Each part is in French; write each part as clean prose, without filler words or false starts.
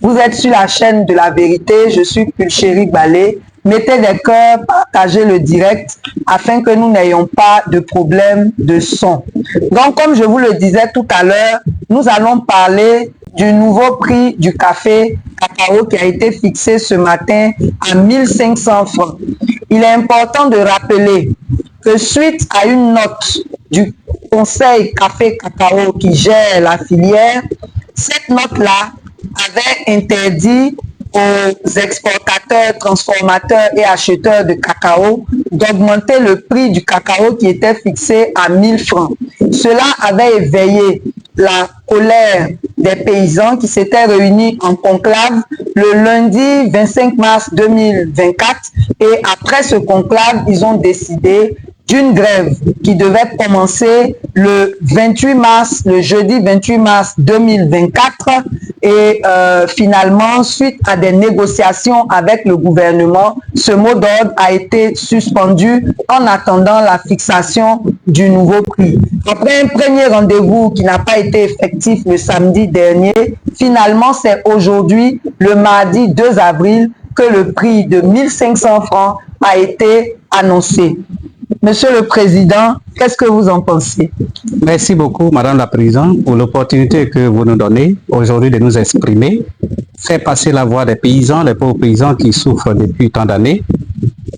Vous êtes sur la chaîne de la vérité. Je suis Pulchérie Balé. Mettez des cœurs, partagez le direct afin que nous n'ayons pas de problème de son. Donc, comme je vous le disais tout à l'heure, nous allons parler du nouveau prix du café cacao qui a été fixé ce matin à 1500 francs. Il est important de rappeler que suite à une note du Conseil Café Cacao qui gère la filière, cette note-là avait interdit aux exportateurs, transformateurs et acheteurs de cacao d'augmenter le prix du cacao qui était fixé à 1000 francs. Cela avait éveillé la colère des paysans qui s'étaient réunis en conclave le lundi 25 mars 2024 et après ce conclave, ils ont décidé d'une grève qui devait commencer le 28 mars, le jeudi 28 mars 2024 et finalement, suite à des négociations avec le gouvernement, ce mot d'ordre a été suspendu en attendant la fixation du nouveau prix. Après un premier rendez-vous qui n'a pas été effectif le samedi dernier, finalement, c'est aujourd'hui, le mardi 2 avril, que le prix de 1500 francs a été annoncé. Monsieur le Président, qu'est-ce que vous en pensez? Merci beaucoup, Madame la Présidente, pour l'opportunité que vous nous donnez aujourd'hui de nous exprimer, faire passer la voix des paysans, les pauvres paysans qui souffrent depuis tant d'années.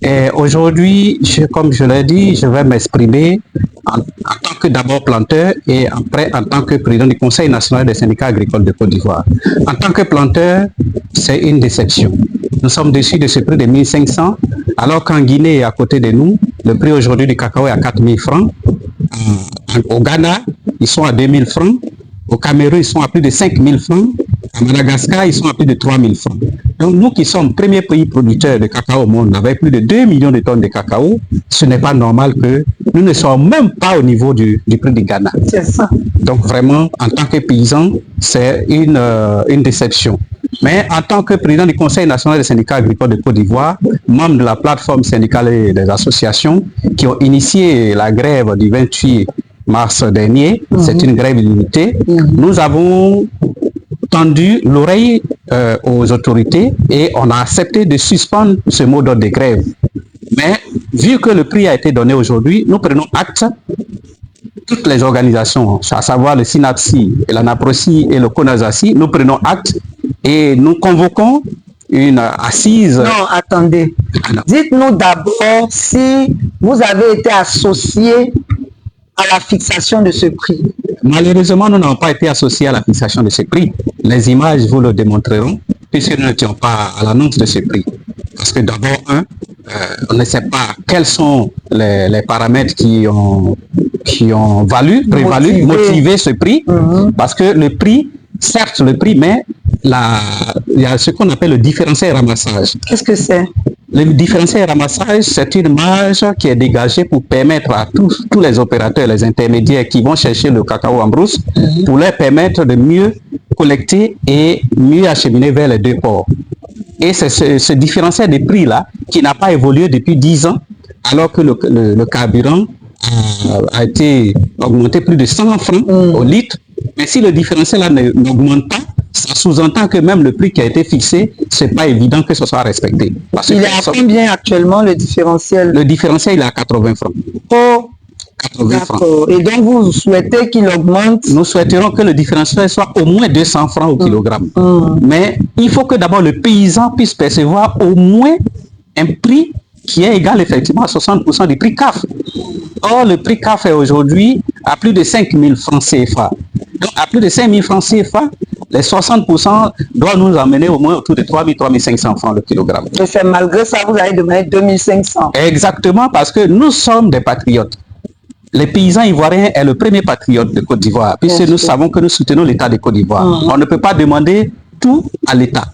Et aujourd'hui, comme je l'ai dit, je vais m'exprimer en tant que d'abord planteur et après en tant que président du Conseil national des syndicats agricoles de Côte d'Ivoire. En tant que planteur, c'est une déception. Nous sommes déçus de ce prix de 1500, alors qu'en Guinée, à côté de nous, le prix aujourd'hui du cacao est à 4000 francs. Au Ghana, ils sont à 2000 francs. Au Cameroun, ils sont à plus de 5000 francs. À Madagascar, ils sont à plus de 3000 francs. Donc nous qui sommes premier pays producteur de cacao au monde, avec plus de 2 millions de tonnes de cacao, ce n'est pas normal que nous ne soyons même pas au niveau du prix du Ghana. C'est ça. Donc vraiment, en tant que paysan, c'est une déception. Mais en tant que président du Conseil national des syndicats agricoles de Côte d'Ivoire, membre de la plateforme syndicale et des associations qui ont initié la grève du 28 mars dernier, c'est une grève illimitée, nous avons tendu l'oreille aux autorités et on a accepté de suspendre ce mot d'ordre de grève. Mais vu que le prix a été donné aujourd'hui, nous prenons acte, toutes les organisations, à savoir le SYNAPSI, la NAPROSI et le CONASASI, nous prenons acte et nous convoquons une assise. Non, attendez. Dites-nous d'abord si vous avez été associé à la fixation de ce prix. Malheureusement, nous n'avons pas été associés à la fixation de ce prix. Les images vous le démontreront, puisque nous n'étions pas à l'annonce de ce prix. Parce que d'abord, on ne sait pas quels sont les paramètres qui ont motivé ce prix. Parce que le prix, certes le prix, mais il y a ce qu'on appelle le différentiel ramassage. Qu'est-ce que c'est? Le différentiel ramassage, c'est une marge qui est dégagée pour permettre à tous les opérateurs, les intermédiaires qui vont chercher le cacao en brousse, pour leur permettre de mieux collecter et mieux acheminer vers les deux ports. Et c'est ce différentiel de prix-là qui n'a pas évolué depuis 10 ans, alors que le carburant a été augmenté plus de 100 francs au litre. Mais si le différentiel-là n'augmente pas, ça sous-entend que même le prix qui a été fixé, ce n'est pas évident que ce soit respecté. Parce il est à combien actuellement le différentiel? Le différentiel, il est à 80 francs. Oh, 80 francs. Et donc vous souhaitez qu'il augmente? Nous souhaiterons que le différentiel soit au moins 200 francs au kilogramme. Mais il faut que d'abord le paysan puisse percevoir au moins un prix qui est égal effectivement à 60% du prix CAF. Or, le prix CAF est aujourd'hui à plus de 5 000 francs CFA. Donc, à plus de 5 000 francs CFA, les 60% doivent nous amener au moins autour de 3 000, 3 500 francs le kilogramme. Et c'est malgré ça, vous allez demander 2500. Exactement, parce que nous sommes des patriotes. Les paysans ivoiriens est le premier patriote de Côte d'Ivoire, puisque nous savons que nous soutenons l'État de Côte d'Ivoire. On ne peut pas demander tout à l'État.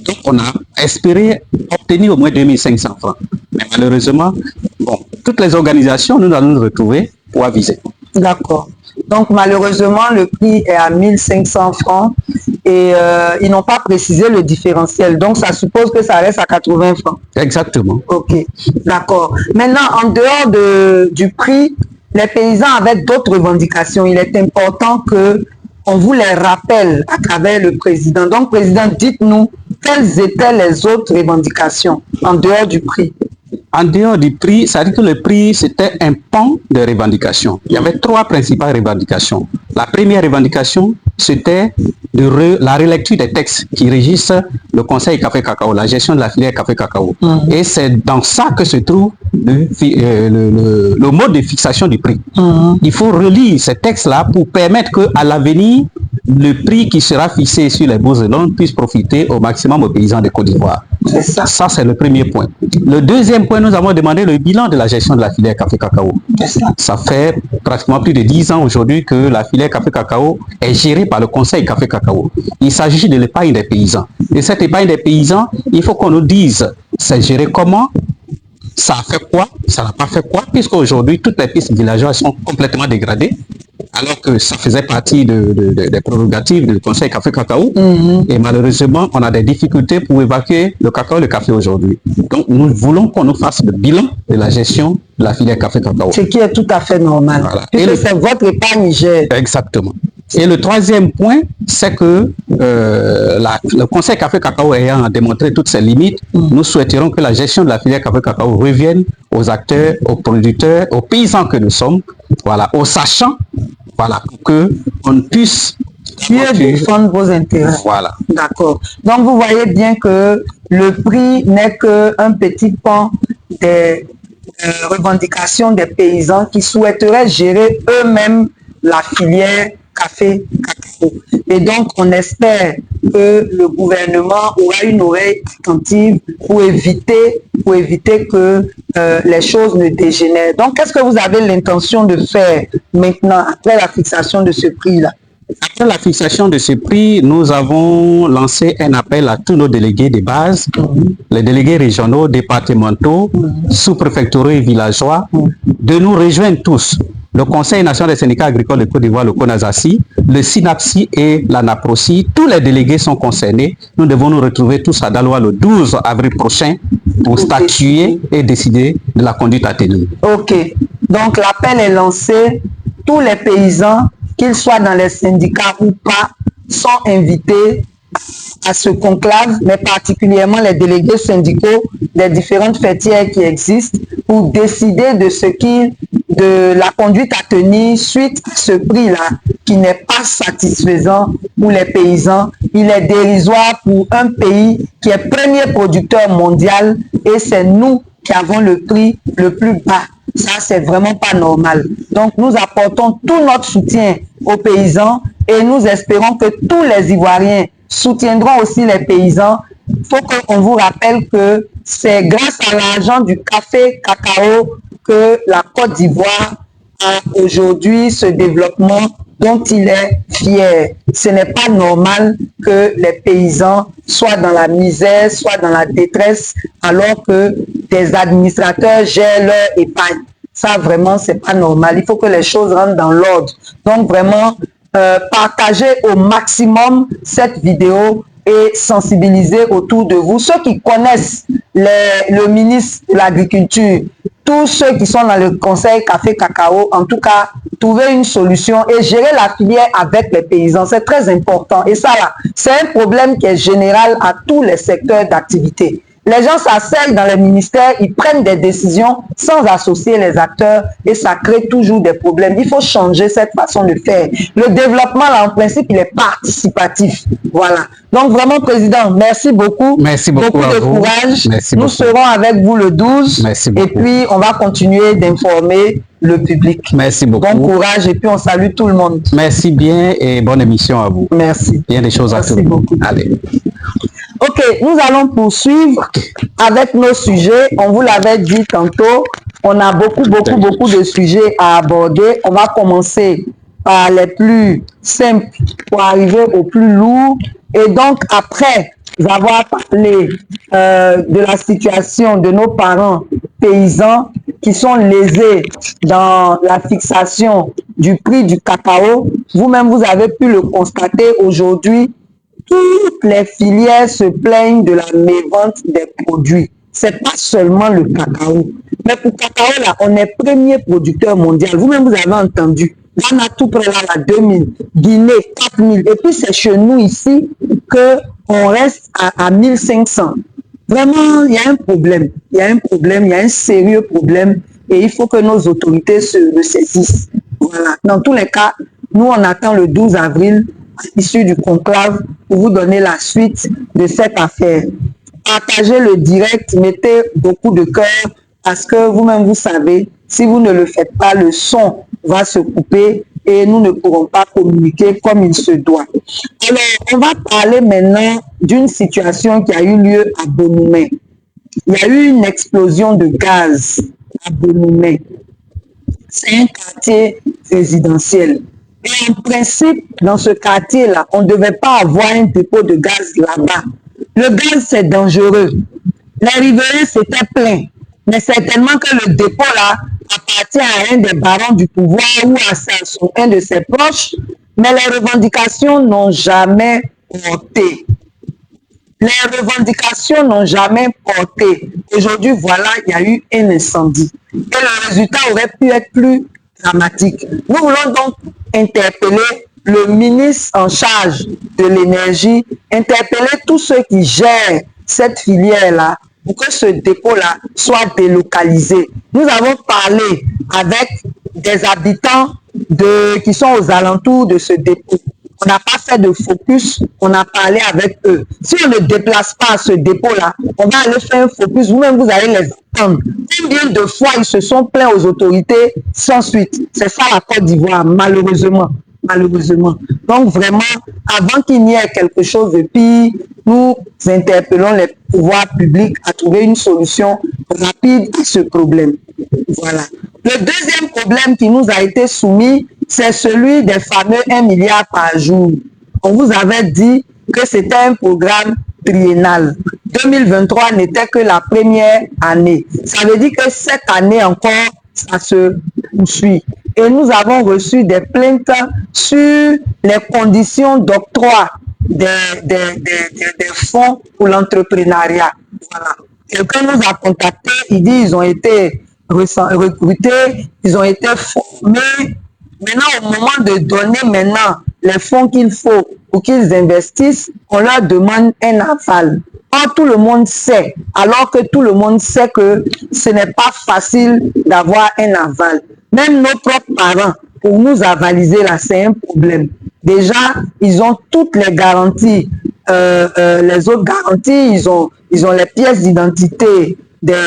Donc, on a espéré obtenir au moins 2500 francs. Mais malheureusement, bon, toutes les organisations, nous allons nous retrouver pour aviser. D'accord. Donc, malheureusement, le prix est à 1500 francs et ils n'ont pas précisé le différentiel. Donc, ça suppose que ça reste à 80 francs. Exactement. Ok, d'accord. Maintenant, en dehors du prix, les paysans avaient d'autres revendications. Il est important que on vous les rappelle à travers le président. Donc, président, dites-nous quelles étaient les autres revendications en dehors du prix. En dehors du prix, ça veut dire que le prix, c'était un pan de revendications. Il y avait trois principales revendications. La première revendication, c'était la relecture des textes qui régissent le Conseil Café Cacao, la gestion de la filière Café Cacao. Et c'est dans ça que se trouve le mode de fixation du prix. Il faut relire ces textes-là pour permettre qu'à l'avenir, le prix qui sera fixé sur les bourses de Londres puisse profiter au maximum aux paysans de Côte d'Ivoire. Ça, c'est le premier point. Le deuxième point, nous avons demandé le bilan de la gestion de la filière Café Cacao. Ça fait pratiquement plus de 10 ans aujourd'hui que la filière Café Cacao est gérée par le Conseil Café Cacao. Il s'agit de l'épargne des paysans. Et cette épargne des paysans, il faut qu'on nous dise, c'est géré comment, ça a fait quoi, ça n'a pas fait quoi, puisque aujourd'hui, toutes les pistes villageoises sont complètement dégradées, alors que ça faisait partie des prérogatives du Conseil Café Cacao. Et malheureusement, on a des difficultés pour évacuer le cacao et le café aujourd'hui. Donc, nous voulons qu'on nous fasse le bilan de la gestion de la filière Café Cacao. Ce qui est tout à fait normal. Voilà. Puisque c'est votre épargne gère. Exactement. Et le troisième point, c'est que le Conseil Café Cacao ayant démontré toutes ses limites, nous souhaiterons que la gestion de la filière Café Cacao revienne aux acteurs, aux producteurs, aux paysans que nous sommes, voilà, aux sachants, voilà, pour qu'on puisse défendre vos intérêts. Voilà. D'accord. Donc vous voyez bien que le prix n'est qu'un petit pan des revendications des paysans qui souhaiteraient gérer eux-mêmes la filière Café Cacao. Et donc, on espère que le gouvernement aura une oreille attentive pour éviter que les choses ne dégénèrent. Donc, qu'est-ce que vous avez l'intention de faire maintenant, après la fixation de ce prix-là? Après la fixation de ce prix, nous avons lancé un appel à tous nos délégués de base, les délégués régionaux, départementaux, sous-préfectoraux et villageois, de nous rejoindre tous. Le Conseil national des syndicats agricoles de Côte d'Ivoire, le CONASASI, le SYNAPSI et la NAPROSI, tous les délégués sont concernés. Nous devons nous retrouver tous à Daloa le 12 avril prochain pour statuer et décider de la conduite à tenir. Ok. Donc l'appel est lancé. Tous les paysans, qu'ils soient dans les syndicats ou pas, sont invités à ce conclave, mais particulièrement les délégués syndicaux des différentes fêtières qui existent pour décider de la conduite à tenir suite à ce prix-là qui n'est pas satisfaisant pour les paysans. Il est dérisoire pour un pays qui est premier producteur mondial et c'est nous qui avons le prix le plus bas. Ça, c'est vraiment pas normal. Donc, nous apportons tout notre soutien aux paysans et nous espérons que tous les Ivoiriens soutiendront aussi les paysans. Il faut qu'on vous rappelle que c'est grâce à l'argent du café cacao que la Côte d'Ivoire a aujourd'hui ce développement dont il est fier. Ce n'est pas normal que les paysans soient dans la misère, soient dans la détresse, alors que des administrateurs gèrent leur épargne. Ça, vraiment, c'est pas normal. Il faut que les choses rentrent dans l'ordre. Donc, vraiment, partagez au maximum cette vidéo et sensibiliser autour de vous. Ceux qui connaissent le ministre de l'Agriculture, tous ceux qui sont dans le Conseil Café Cacao, en tout cas, trouver une solution et gérer la filière avec les paysans, c'est très important. Et ça, là, c'est un problème qui est général à tous les secteurs d'activité. Les gens s'asseyent dans le ministère, ils prennent des décisions sans associer les acteurs et ça crée toujours des problèmes. Il faut changer cette façon de faire. Le développement, là, en principe, il est participatif. Voilà. Donc, vraiment, Président, merci beaucoup. Merci beaucoup. Beaucoup de courage. Merci Nous beaucoup. serons avec vous le 12. Merci beaucoup. Et puis, on va continuer d'informer le public. Merci beaucoup. Bon courage et puis on salue tout le monde. Merci bien et bonne émission à vous. Merci. Bien des choses à Merci tout. beaucoup. Allez. Ok, nous allons poursuivre avec nos sujets. On vous l'avait dit tantôt, on a beaucoup de sujets à aborder. On va commencer par les plus simples pour arriver aux plus lourds. Et donc, après avoir parlé de la situation de nos parents paysans qui sont lésés dans la fixation du prix du cacao, vous-même, vous avez pu le constater aujourd'hui. Toutes les filières se plaignent de la mévente des produits. C'est pas seulement le cacao. Mais pour le cacao, là, on est premier producteur mondial. Vous-même, vous avez entendu. Ghana tout près là, la 2000, Guinée 4000, et puis c'est chez nous ici qu'on reste à 1500. Vraiment, il y a un problème, il y a un problème, il y a un sérieux problème, et il faut que nos autorités le saisissent. Voilà. Dans tous les cas, nous on attend le 12 avril, issu du conclave, pour vous donner la suite de cette affaire. Partagez le direct, mettez beaucoup de cœur, parce que vous-même vous savez, si vous ne le faites pas, le son va se couper et nous ne pourrons pas communiquer comme il se doit. Alors, on va parler maintenant d'une situation qui a eu lieu à Bonoumé. Il y a eu une explosion de gaz à Bonoumé. C'est un quartier résidentiel. Et en principe, dans ce quartier-là, on ne devait pas avoir un dépôt de gaz là-bas. Le gaz, c'est dangereux. Les riverains, c'était plein. Mais certainement que le dépôt-là appartient à un des barons du pouvoir ou à un de ses proches, mais les revendications n'ont jamais porté. Les revendications n'ont jamais porté. Aujourd'hui, voilà, il y a eu un incendie. Et le résultat aurait pu être plus dramatique. Nous voulons donc interpeller le ministre en charge de l'énergie, interpeller tous ceux qui gèrent cette filière-là pour que ce dépôt-là soit délocalisé. Nous avons parlé avec des habitants qui sont aux alentours de ce dépôt. On n'a pas fait de focus, on a parlé avec eux. Si on ne déplace pas ce dépôt-là, on va aller faire un focus, vous-même vous allez les entendre. Combien de fois ils se sont plaints aux autorités sans suite? C'est ça la Côte d'Ivoire, malheureusement. Malheureusement. Donc vraiment, avant qu'il n'y ait quelque chose de pire, nous interpellons les pouvoirs publics à trouver une solution rapide à ce problème. Voilà. Le deuxième problème qui nous a été soumis, c'est celui des fameux 1 milliard par jour. On vous avait dit que c'était un programme triennal. 2023 n'était que la première année. Ça veut dire que cette année encore, ça se poursuit. Et nous avons reçu des plaintes sur les conditions d'octroi des fonds pour l'entrepreneuriat. Voilà. Quelqu'un nous a contacté, il dit qu'ils ont été recrutés, ils ont été formés. Maintenant, au moment de donner les fonds qu'il faut pour qu'ils investissent, on leur demande un aval. Or, tout le monde sait, alors que tout le monde sait que ce n'est pas facile d'avoir un aval. Même nos propres parents, pour nous avaliser là, c'est un problème. Déjà, ils ont toutes les garanties, les autres garanties, ils ont les pièces d'identité des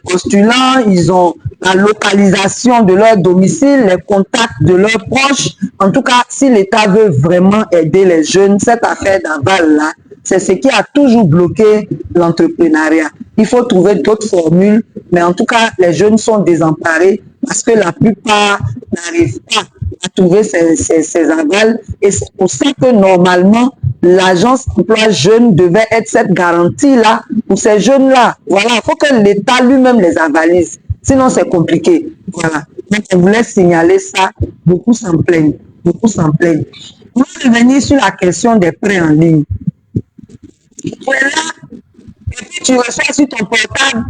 postulants, ils ont la localisation de leur domicile, les contacts de leurs proches. En tout cas, si l'État veut vraiment aider les jeunes, cette affaire d'aval-là, c'est ce qui a toujours bloqué l'entrepreneuriat. Il faut trouver d'autres formules, mais en tout cas, les jeunes sont désemparés parce que la plupart n'arrivent pas à trouver ces avals. Et c'est pour ça que normalement, l'agence emploi jeune devait être cette garantie-là pour ces jeunes-là. Voilà, il faut que l'État lui-même les avalise. Sinon, c'est compliqué. Voilà. Donc, on voulait signaler ça. Beaucoup s'en plaignent. Beaucoup s'en plaignent. On va revenir sur la question des prêts en ligne. Tu es là, et puis tu reçois sur ton portable.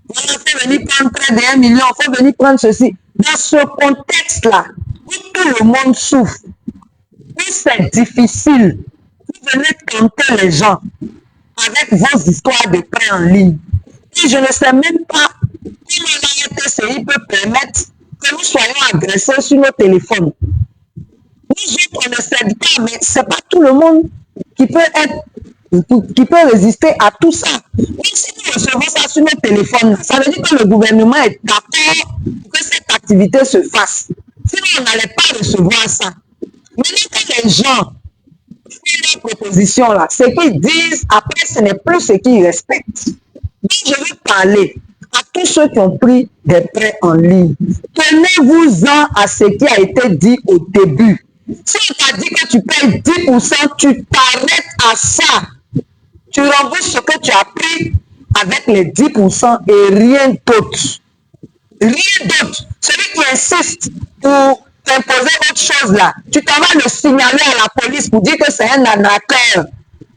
Voilà, il faut venir prendre près de 1 million, il faut venir prendre ceci. Dans ce contexte-là, où tout le monde souffre, où c'est difficile, vous venez tenter les gens avec vos histoires de prêts en ligne. Et je ne sais même pas comment la RTCI peut permettre que nous soyons agressés sur nos téléphones. Nous autres, on ne cède pas, mais ce n'est pas tout le monde qui peut résister à tout ça. Même si nous recevons ça sur nos téléphones, ça veut dire que le gouvernement est d'accord pour que cette activité se fasse. Sinon, on n'allait pas recevoir ça. Maintenant que les gens font leurs propositions là, ce qu'ils disent, après, ce n'est plus ce qu'ils respectent. Donc, je vais parler à tous ceux qui ont pris des prêts en ligne. Tenez-vous-en à ce qui a été dit au début. Si on t'a dit que tu payes 10%, tu t'arrêtes à ça. Tu rembourses ce que tu as pris avec les 10% et rien d'autre. Rien d'autre. Celui qui insiste pour t'imposer autre chose là, tu t'en vas le signaler à la police pour dire que c'est un arnaqueur.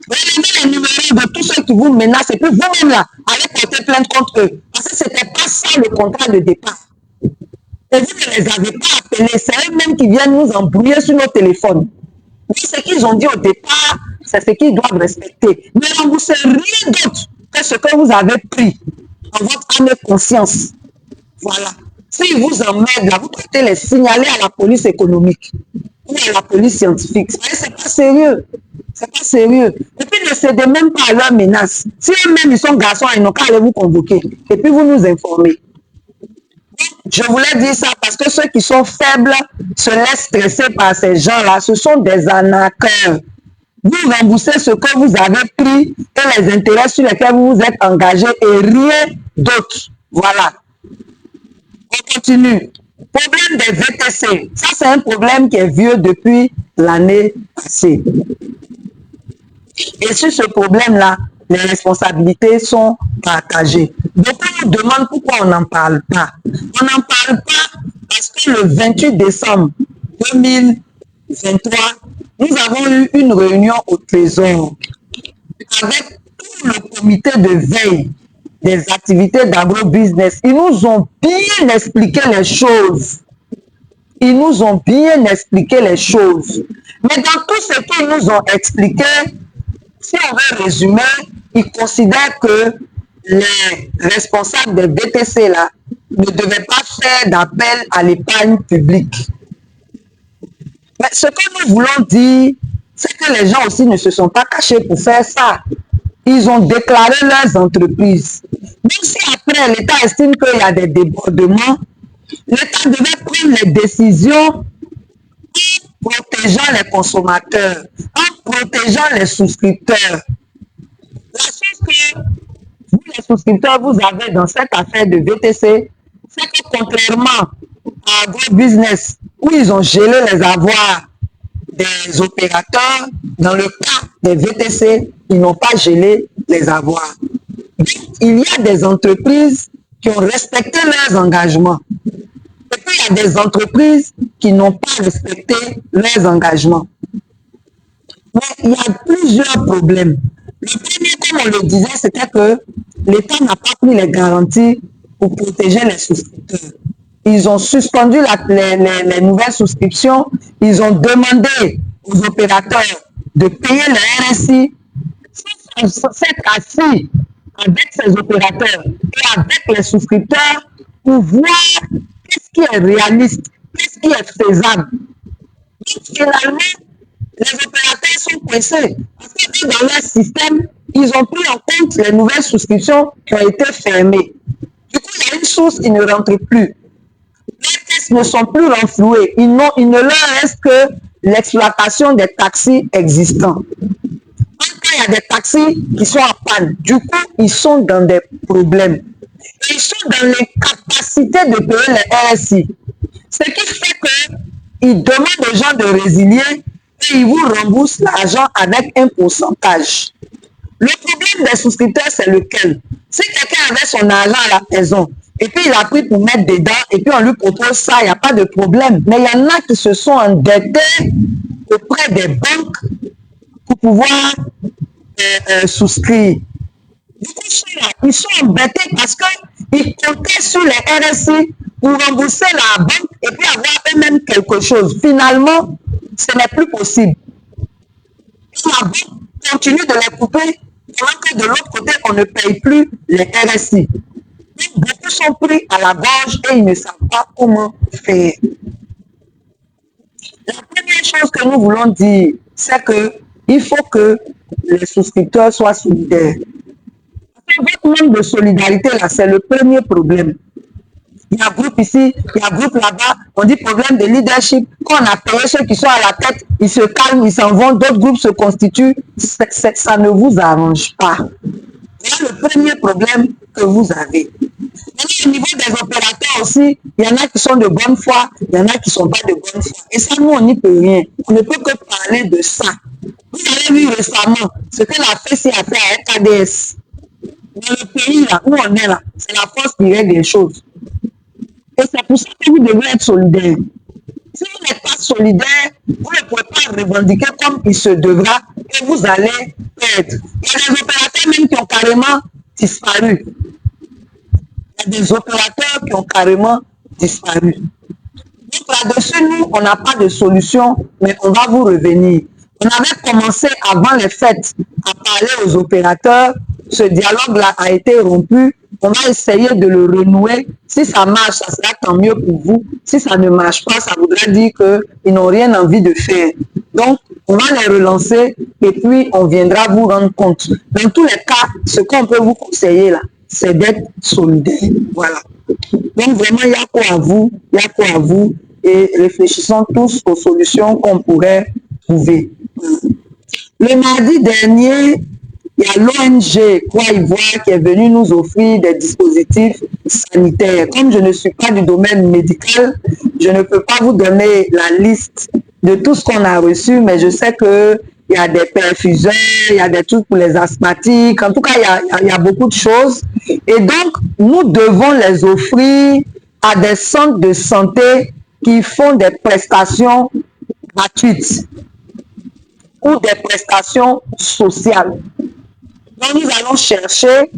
Regardez les numéros de tous ceux qui vous menacent et puis vous-même là, allez porter plainte contre eux. Parce que ce n'était pas ça le contrat de départ. et vous ne les avez pas appelés, c'est eux-mêmes qui viennent nous embrouiller sur nos téléphones. Oui, ce qu'ils ont dit au départ, c'est ce qu'ils doivent respecter. Ne remboursez rien d'autre que ce que vous avez pris en votre âme et conscience. Voilà. S'ils vous emmènent là, vous pouvez les signaler à la police économique ou à la police scientifique. C'est pas sérieux. C'est pas sérieux. Et puis ne cédez même pas à leurs menaces. Si eux-mêmes ils sont garçons, ils n'ont qu'à aller vous convoquer. Et puis vous nous informez. Je voulais dire ça parce que ceux qui sont faibles se laissent stresser par ces gens-là. Ce sont des arnaqueurs. Vous remboursez ce que vous avez pris et les intérêts sur lesquels vous vous êtes engagé et rien d'autre. Voilà. On continue. Problème des VTC. Ça, c'est un problème qui est vieux depuis l'année passée. Et sur ce problème-là, les responsabilités sont partagées. Beaucoup nous demandent pourquoi on n'en parle pas. On n'en parle pas parce que le 28 décembre 2023, nous avons eu une réunion au Trésor avec tout le comité de veille des activités d'agro-business. Ils nous ont bien expliqué les choses. Ils nous ont bien expliqué les choses. Mais dans tout ce qu'ils nous ont expliqué, si on veut résumer, ils considèrent que les responsables des BTC là ne devaient pas faire d'appel à l'épargne publique. Mais ce que nous voulons dire, c'est que les gens aussi ne se sont pas cachés pour faire ça. Ils ont déclaré leurs entreprises. Même si après l'État estime qu'il y a des débordements, l'État devait prendre les décisions en protégeant les consommateurs, en protégeant les souscripteurs. La chose que vous, les souscripteurs, vous avez dans cette affaire de VTC, c'est que contrairement à AgroBusiness, où ils ont gelé les avoirs des opérateurs, dans le cas des VTC, ils n'ont pas gelé les avoirs. Donc, il y a des entreprises qui ont respecté leurs engagements. Et puis, il y a des entreprises qui n'ont pas respecté leurs engagements. Mais il y a plusieurs problèmes. Le premier, comme on le disait, c'était que l'État n'a pas pris les garanties pour protéger les souscripteurs. Ils ont suspendu les nouvelles souscriptions. Ils ont demandé aux opérateurs de payer le RSI. S'être assis avec ces opérateurs et avec les souscripteurs pour voir qu'est-ce qui est réaliste, qu'est-ce qui est faisable. Donc, finalement, les opérateurs sont coincés parce que dans leur système, ils ont pris en compte les nouvelles souscriptions qui ont été fermées. Du coup, il y a une source qui ne rentre plus. Les caisses ne sont plus renflouées. Il ne leur reste que l'exploitation des taxis existants. Quand il y a des taxis qui sont en panne, du coup, ils sont dans des problèmes. Ils sont dans l'incapacité de payer les RSI. Ce qui fait qu'ils demandent aux gens de résilier et ils vous remboursent l'argent avec un pourcentage. Le problème des souscripteurs, c'est lequel? Si quelqu'un avait son argent à la maison et puis il a pris pour mettre dedans et puis on lui propose ça, il n'y a pas de problème. Mais il y en a qui se sont endettés auprès des banques pour pouvoir souscrire. Du coup, ils sont embêtés parce qu'ils comptaient sur les RSI pour rembourser la banque et puis avoir eux-mêmes quelque chose. Finalement, ce n'est plus possible. La banque continue de les couper, pendant que de l'autre côté, on ne paye plus les RSI. Donc, beaucoup sont pris à la gorge et ils ne savent pas comment faire. La première chose que nous voulons dire, c'est qu'il faut que les souscripteurs soient solidaires. Votre manque de solidarité, là, c'est le premier problème. Il y a un groupe ici, il y a un groupe là-bas, on dit problème de leadership. Quand on a payé ceux qui sont à la tête, ils se calment, ils s'en vont, d'autres groupes se constituent. Ça ne vous arrange pas. C'est le premier problème que vous avez. Et au niveau des opérateurs aussi, il y en a qui sont de bonne foi, il y en a qui ne sont pas de bonne foi. Et ça, nous, on n'y peut rien. On ne peut que parler de ça. Vous avez vu récemment ce que la FECI a fait avec KDS. Dans le pays là, où on est là, c'est la force qui règle les choses. Et c'est pour ça que vous devez être solidaire. Si vous n'êtes pas solidaire, vous ne pouvez pas revendiquer comme il se devra et vous allez perdre. Il y a des opérateurs même qui ont carrément disparu. Il y a des opérateurs qui ont carrément disparu. Donc là-dessus, nous, on n'a pas de solution, mais on va vous revenir. On avait commencé avant les fêtes à parler aux opérateurs. Ce dialogue-là a été rompu. On va essayer de le renouer. Si ça marche, ça sera tant mieux pour vous. Si ça ne marche pas, ça voudra dire qu'ils n'ont rien envie de faire. Donc, on va les relancer et puis on viendra vous rendre compte. Dans tous les cas, ce qu'on peut vous conseiller là, c'est d'être solidaire. Voilà. Donc, vraiment, il y a quoi à vous, il y a quoi à vous, et réfléchissons tous aux solutions qu'on pourrait trouver. Le mardi dernier, il y a l'ONG Croix Ivoire qui est venue nous offrir des dispositifs sanitaires. Comme je ne suis pas du domaine médical, je ne peux pas vous donner la liste de tout ce qu'on a reçu, mais je sais qu'il y a des perfuseurs, il y a des trucs pour les asthmatiques, en tout cas, il y a beaucoup de choses. Et donc, nous devons les offrir à des centres de santé qui font des prestations gratuites ou des prestations sociales. Donc, nous allons chercher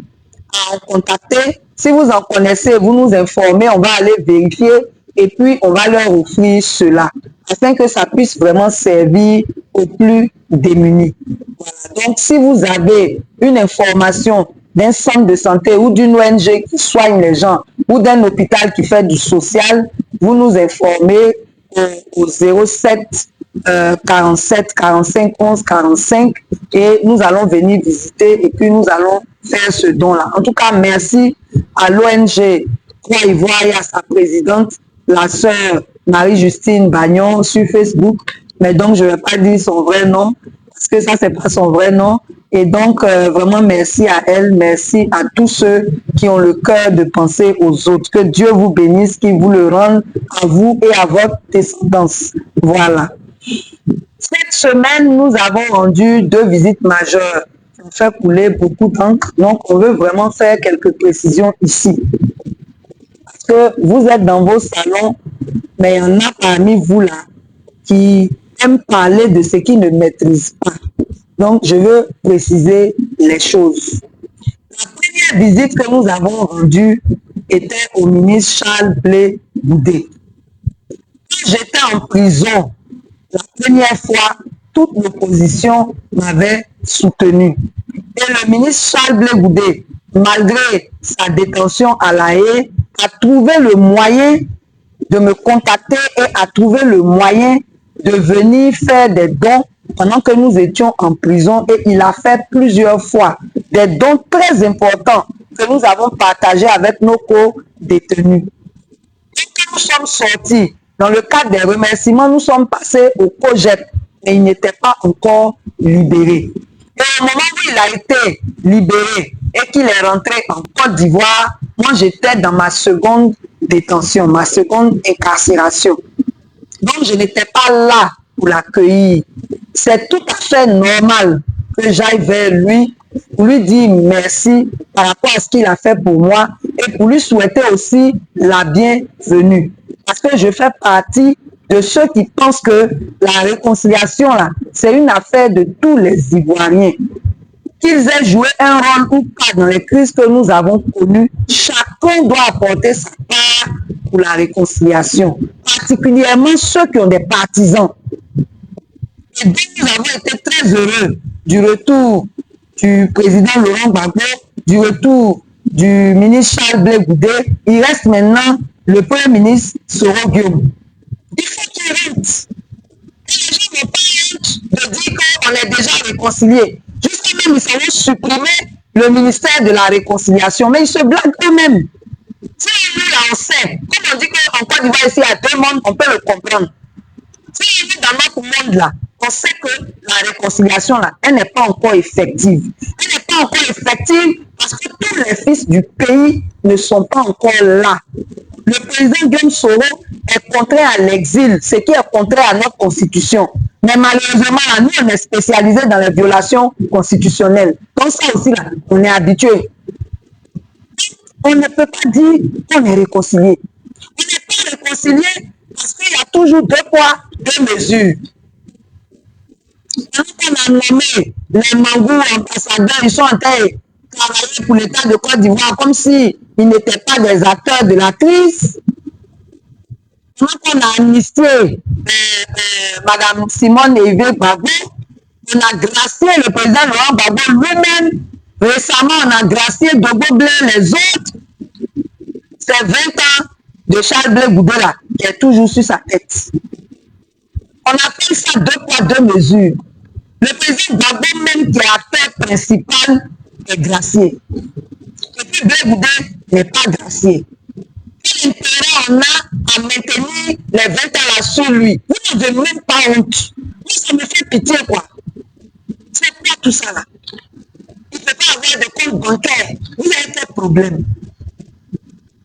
à en contacter. Si vous en connaissez, vous nous informez, on va aller vérifier et puis on va leur offrir cela afin que ça puisse vraiment servir aux plus démunis. Voilà. Donc, si vous avez une information d'un centre de santé ou d'une ONG qui soigne les gens ou d'un hôpital qui fait du social, vous nous informez au 07 47 45 11 45 et nous allons venir visiter et puis nous allons faire ce don-là. En tout cas, merci à l'ONG Croix Ivoire et à sa présidente, la sœur Marie-Justine Bagnon sur Facebook. Mais donc, je ne vais pas dire son vrai nom parce que ça, c'est pas son vrai nom. Et donc, vraiment, merci à elle, merci à tous ceux qui ont le cœur de penser aux autres. Que Dieu vous bénisse, qu'il vous le rende à vous et à votre descendance. Voilà. Cette semaine, nous avons rendu 2 visites majeures qui ont fait couler beaucoup d'encre. Donc, on veut vraiment faire quelques précisions ici. Parce que vous êtes dans vos salons, mais il y en a parmi vous là qui aiment parler de ce qu'ils ne maîtrisent pas. Donc, je veux préciser les choses. La première visite que nous avons rendue était au ministre Charles Blé Goudé. Quand j'étais en prison, la première fois, toute l'opposition m'avait soutenu. Et le ministre Charles Blé Goudé, malgré sa détention à La Haye, a trouvé le moyen de me contacter et a trouvé le moyen de venir faire des dons pendant que nous étions en prison. Et il a fait plusieurs fois des dons très importants que nous avons partagés avec nos co-détenus. Et quand nous sommes sortis, dans le cadre des remerciements, nous sommes passés au COGEP, mais il n'était pas encore libéré. Et au moment où il a été libéré et qu'il est rentré en Côte d'Ivoire, moi j'étais dans ma seconde détention, ma seconde incarcération. Donc je n'étais pas là pour l'accueillir. C'est tout à fait normal que j'aille vers lui pour lui dire merci par rapport à ce qu'il a fait pour moi et pour lui souhaiter aussi la bienvenue. Parce que je fais partie de ceux qui pensent que la réconciliation, là, c'est une affaire de tous les Ivoiriens. Qu'ils aient joué un rôle ou pas dans les crises que nous avons connues, chacun doit apporter sa part pour la réconciliation. Particulièrement ceux qui ont des partisans. Et donc, nous avons été très heureux du retour du président Laurent Gbagbo, du retour du ministre Charles Blé Goudé. Il reste maintenant le premier ministre Soro Guillaume. Il faut qu'il rentre. Et les gens n'ont pas honte de dire qu'on est déjà réconciliés. Jusqu'à même, ils savent supprimer le ministère de la réconciliation. Mais ils se blaguent eux-mêmes. Si nous, là, on sait, comme on dit qu'en Côte d'Ivoire, ici, il y a 2 mondes, on peut le comprendre. Si nous, dans notre monde, là, on sait que la réconciliation, là, elle n'est pas encore effective. Elle n'est pas encore effective parce que tous les fils du pays ne sont pas encore là. Le président Guillaume Soro est contraire à l'exil, ce qui est contraire à notre constitution. Mais malheureusement, là, nous, on est spécialisés dans les violations constitutionnelles. Comme ça aussi, là, on est habitué. On ne peut pas dire qu'on est réconcilié. On n'est pas réconcilié parce qu'il y a toujours 2 poids, 2 mesures. Quand on a nommé les Mangou ambassadeurs, ils sont en train de travailler pour l'État de Côte d'Ivoire comme s'ils n'étaient pas des acteurs de la crise. On a amnistié Madame Simone Evé Gbagbo, on a gracié le président Laurent Gbagbo lui-même. Récemment, on a gracié Dogo Blé, les autres. C'est 20 ans de Charles Blé Goudela qui est toujours sur sa tête. On appelle ça 2 poids 2 mesures. Le président Gbagbo même qui est l'acteur principal est gracié. Et puis Blé Goudé n'est pas gracié. Quel intérêt on a à maintenir les 20 ans là sur lui? Vous n'avez même pas honte. Moi, ça me fait pitié, quoi. C'est quoi tout ça là? Il ne peut pas avoir de compte bancaire. Vous avez quel problème?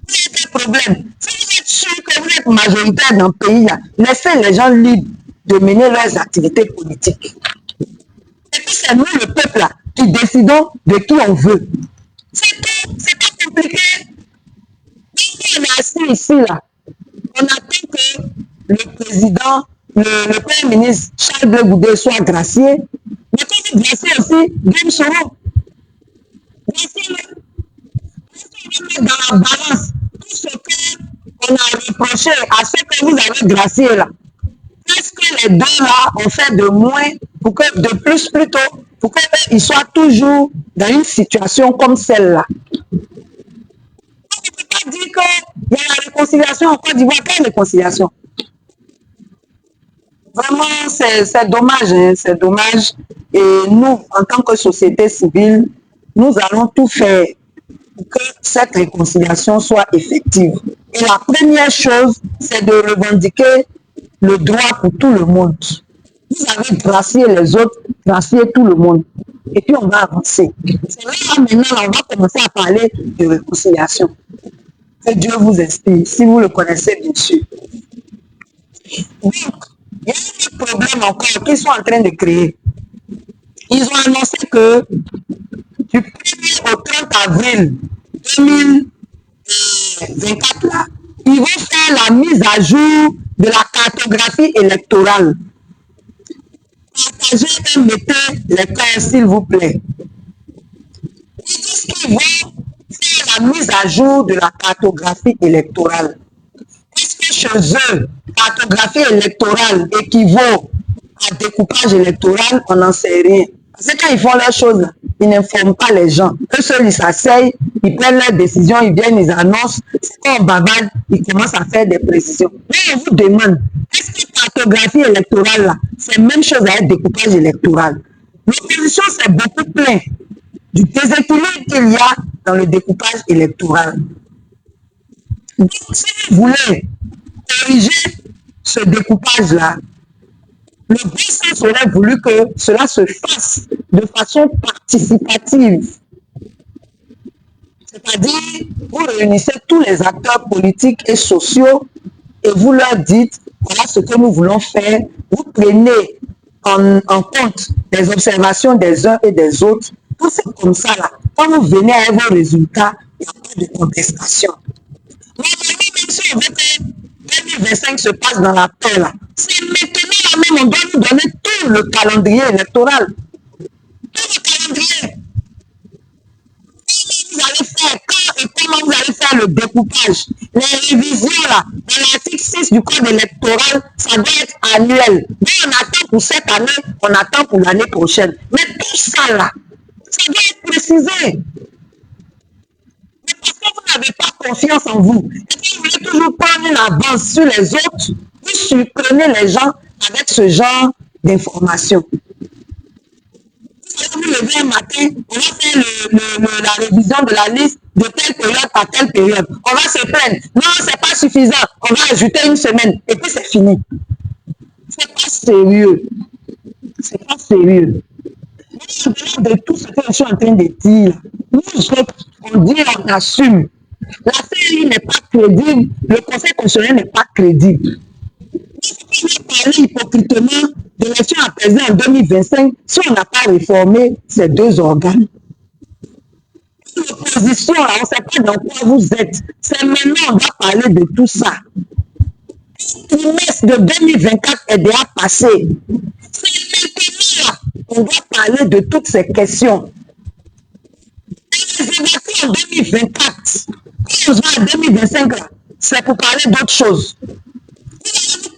Vous avez quel problème? Si vous êtes sûr que vous êtes majoritaire dans le pays là, laissez les gens libres de mener leurs activités politiques. Et puis c'est nous, le peuple là, qui décidons de qui on veut. C'est tout, c'est pas compliqué. On est assis ici, là. On attend que le président, le premier ministre Charles Blé Goudé soit gracié. Mais quand vous graciez aussi, Guillaume Soro, graciez-le. Graciez-le dans la balance tout ce qu'on a reproché à ce que vous avez gracié là. Qu'est-ce que les deux là ont fait de moins pour que, de plus plutôt, pour qu'ils soient toujours dans une situation comme celle-là? Dire qu'il y a la réconciliation en Côte d'Ivoire. Quelle réconciliation? Vraiment, c'est dommage, hein, c'est dommage. Et nous, en tant que société civile, nous allons tout faire pour que cette réconciliation soit effective. Et la première chose, c'est de revendiquer le droit pour tout le monde. Vous avez gracié les autres, gracié tout le monde. Et puis on va avancer. C'est là maintenant, on va commencer à parler de réconciliation. Que Dieu vous inspire, si vous le connaissez bien sûr. Donc, il y a un problème encore qu'ils sont en train de créer. Ils ont annoncé que du 1er au 30 avril 2024, là, ils vont faire la mise à jour de la cartographie électorale. Partagez et mettez les cœurs, s'il vous plaît. Ils disent qu'ils vont faire la mise à jour de la cartographie électorale. Est-ce que chez eux, cartographie électorale équivaut à découpage électoral? On n'en sait rien. Parce que quand ils font leurs choses, ils n'informent pas les gens. Eux seuls, ils s'asseyent, ils prennent leurs décisions, ils viennent, ils annoncent. C'est quand on bavade, ils commencent à faire des précisions. Mais on vous demande, est-ce que cartographie électorale, là, c'est la même chose avec découpage électoral? L'opposition, c'est beaucoup plein du déséquilibre qu'il y a dans le découpage électoral. Donc, si vous voulez corriger ce découpage-là, le bon sens aurait voulu que cela se fasse de façon participative. C'est-à-dire, vous réunissez tous les acteurs politiques et sociaux et vous leur dites, voilà ce que nous voulons faire. Vous prenez en compte les observations des uns et des autres. Quand c'est comme ça, là, quand vous venez avec vos résultats, il n'y a pas de contestation. Mais même si on veut que 2025 se passe dans la paix, là, c'est maintenant là même, on doit nous donner tout le calendrier électoral. Tout le calendrier. Comment vous allez faire, quand et comment vous allez faire le découpage. Les révisions, là, dans l'article 6 du code électoral, ça doit être annuel. Mais on attend pour cette année, on attend pour l'année prochaine. Mais tout ça, là, ça doit être précisé. Mais parce que vous n'avez pas confiance en vous, et que vous voulez toujours prendre une avance sur les autres, vous surprenez les gens avec ce genre d'informations. Vous allez vous lever un matin, on va faire la révision de la liste de telle période à telle période. On va se plaindre. Non, c'est pas suffisant. On va ajouter une semaine. Et puis c'est fini. C'est pas sérieux. C'est pas sérieux. De tout ce que je suis en train de dire, nous, on dit, on assume. La CEI n'est pas crédible, le Conseil constitutionnel n'est pas crédible. On va parler hypocritement de l'élection apaisée en 2025 si on n'a pas réformé ces deux organes. L'opposition, on ne sait pas dans quoi vous êtes. C'est maintenant qu'on va parler de tout ça. Le trimestre de 2024 est déjà passé. C'est maintenant qu'on doit parler de toutes ces questions. Et les élections en 2024, quand on va en 2025, c'est pour parler d'autres choses.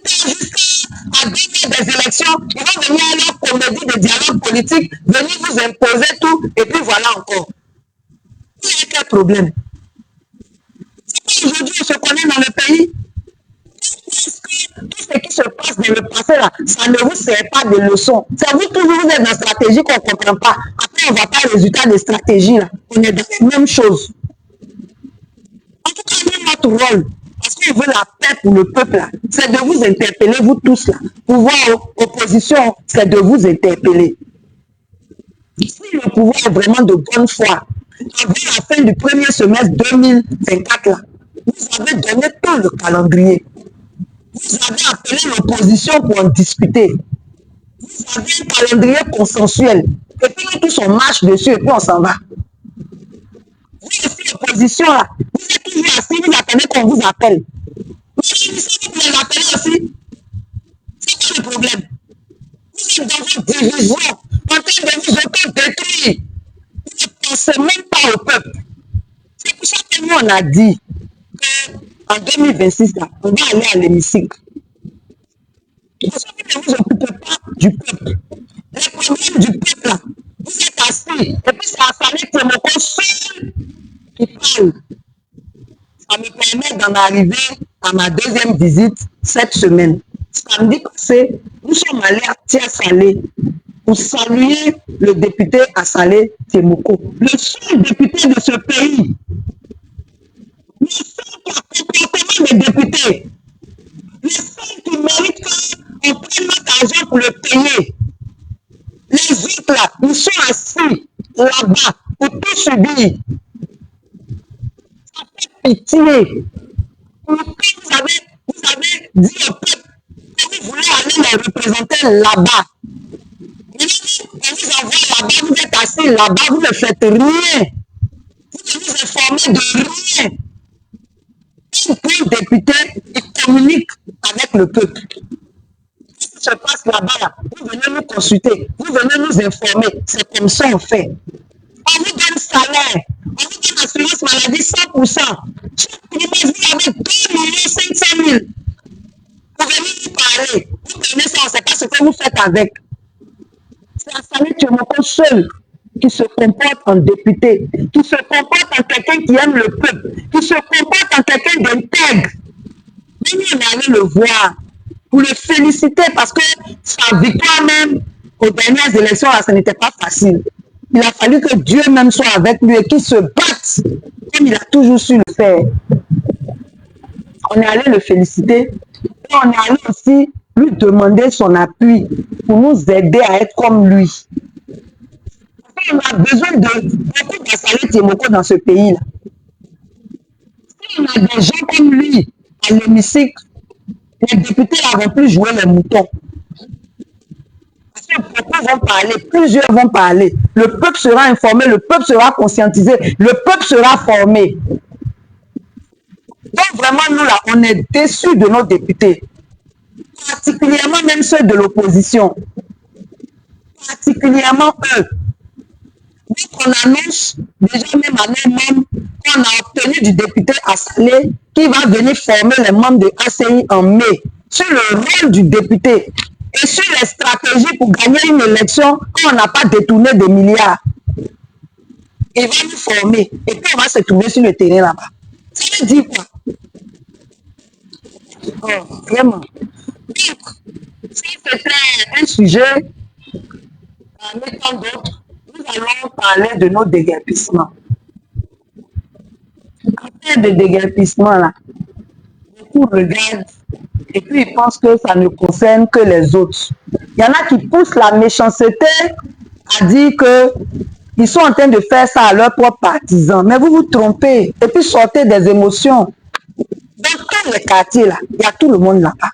jusqu'à 2 mois des élections, ils vont venir à leur comédie de dialogue politique, venir vous imposer tout, et puis voilà encore. Il y a quel problème? Aujourd'hui, on se connaît dans le pays. Tout ce qui se passe dans le passé, là, ça ne vous sert pas de leçon. C'est vous toujours, vous êtes dans la stratégie qu'on ne comprend pas. Après, on ne voit pas le résultat des stratégies. Là. On est dans les mêmes choses. En tout cas, nous, notre rôle, parce qu'on veut la paix pour le peuple, c'est de vous interpeller, vous tous, là. Pouvoir, opposition, c'est de vous interpeller. Si le pouvoir est vraiment de bonne foi, avant la fin du premier semestre 2024, là, vous avez donné tout le calendrier. Vous avez appelé l'opposition pour en discuter. Vous avez un calendrier consensuel. Et puis nous tous on marche dessus et puis on s'en va. Vous aussi, l'opposition, là, vous êtes toujours assis, vous attendez qu'on vous appelle. Mais si vous pouvez l'appeler aussi, c'est quoi le problème? Vous êtes dans votre division, en train de vous auto-détruire. Vous ne pensez même pas au peuple. C'est pour ça que nous, on a dit qu'en 2026, là, on va aller à l'hémicycle. Parce que vous ne vous occupez pas du peuple. Les problèmes du peuple, là, vous êtes assis. Et puis c'est Assalé Témoko seul qui parle. Ça me permet d'en arriver à ma deuxième visite cette semaine. Samedi passé, nous sommes allés à Tia-Salé pour saluer le député Assalé Témoko, le seul député de ce pays. Le seul qui a comportement de député. Le seul qui mérite qu'on prenne notre argent pour le payer. Les autres là, ils sont assis là-bas pour tout subir. Ça fait pitié. Vous avez dit au peuple que vous voulez aller les représenter là-bas. On vous envoie là-bas, vous êtes assis là-bas, vous ne faites rien. Vous ne vous informez de rien. Un bon député, il communique avec le peuple. Qu'est-ce qui se passe là-bas? Là? Vous venez nous consulter, vous venez nous informer. C'est comme ça on fait. On vous donne salaire, on vous donne assurance maladie 100%. Chaque trimestre, vous avez 2 500 000. Vous venez nous parler. Vous prenez ça, on ne sait pas ce que vous faites avec. C'est Assalé Témoko seul qui se comporte en député, qui se comporte en quelqu'un qui aime le peuple, qui se comporte en quelqu'un d'intègre. Mais nous, on est allé le voir pour le féliciter parce que sa victoire même aux dernières élections, là, ce n'était pas facile. Il a fallu que Dieu même soit avec lui et qu'il se batte comme il a toujours su le faire. On est allé le féliciter et on est allé aussi lui demander son appui pour nous aider à être comme lui. On a besoin de beaucoup d'Assalé Témoko dans ce pays-là. Si on a des gens comme lui à l'hémicycle, les députés ne vont plus jouer les moutons. Parce que beaucoup vont parler, plusieurs vont parler. Le peuple sera informé, le peuple sera conscientisé, le peuple sera formé. Donc vraiment, nous là, on est déçus de nos députés. Particulièrement même ceux de l'opposition. Particulièrement eux. Donc on annonce déjà même à nos membres qu'on a obtenu du député Assalé qui va venir former les membres de ACI en mai sur le rôle du député et sur les stratégies pour gagner une élection quand on n'a pas détourné des milliards. Il va nous former et puis on va se trouver sur le terrain là-bas. Ça veut dire quoi? Oh, vraiment. Donc, ça c'était un sujet parmi tant d'autres. Nous allons parler de nos déguerpissements. Après des déguerpissements, là, beaucoup regardent et puis ils pensent que ça ne concerne que les autres. Il y en a qui poussent la méchanceté à dire qu'ils sont en train de faire ça à leurs propres partisans. Mais vous vous trompez et puis sortez des émotions. Dans tous les quartiers, là, il y a tout le monde là-bas.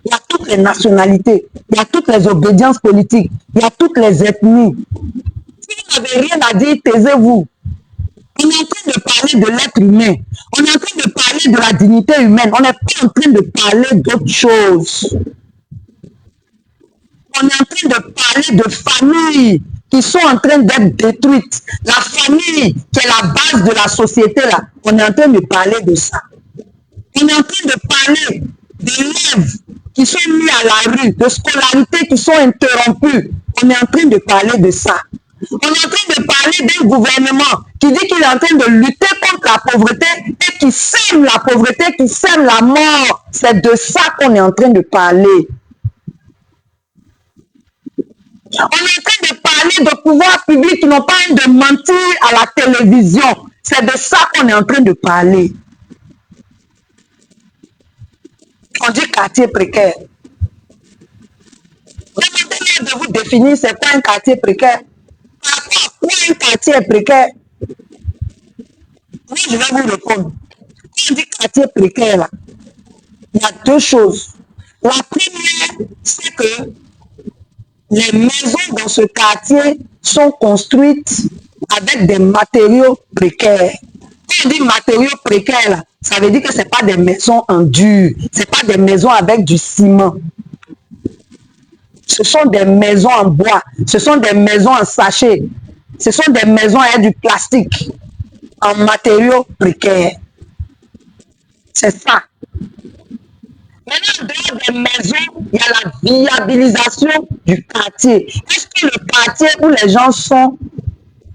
Il y a toutes les nationalités, il y a toutes les obédiences politiques, il y a toutes les ethnies. Si vous n'avez rien à dire, taisez-vous. On est en train de parler de l'être humain. On est en train de parler de la dignité humaine. On n'est pas en train de parler d'autre chose. On est en train de parler de familles qui sont en train d'être détruites. La famille qui est la base de la société, là. On est en train de parler de ça. On est en train de parler d'élèves qui sont mis à la rue, de scolarités qui sont interrompues. On est en train de parler de ça. On est en train de parler d'un gouvernement qui dit qu'il est en train de lutter contre la pauvreté et qui sème la pauvreté, qui sème la mort. C'est de ça qu'on est en train de parler. On est en train de parler de pouvoirs publics qui n'ont pas envie de mentir à la télévision. C'est de ça qu'on est en train de parler. On dit quartier précaire. Demandez-leur de vous définir c'est quoi un quartier précaire. Par rapport à quoi un quartier est précaire? Moi, je vais vous répondre. Quand on dit quartier précaire, là, il y a deux choses. La première, c'est que les maisons dans ce quartier sont construites avec des matériaux précaires. Quand on dit matériaux précaires, là, ça veut dire que ce n'est pas des maisons en dur, ce n'est pas des maisons avec du ciment. Ce sont des maisons en bois, ce sont des maisons en sachet, ce sont des maisons avec du plastique, en matériaux précaires. C'est ça. Maintenant, en dehors des maisons, il y a la viabilisation du quartier. Est-ce que le quartier où les gens sont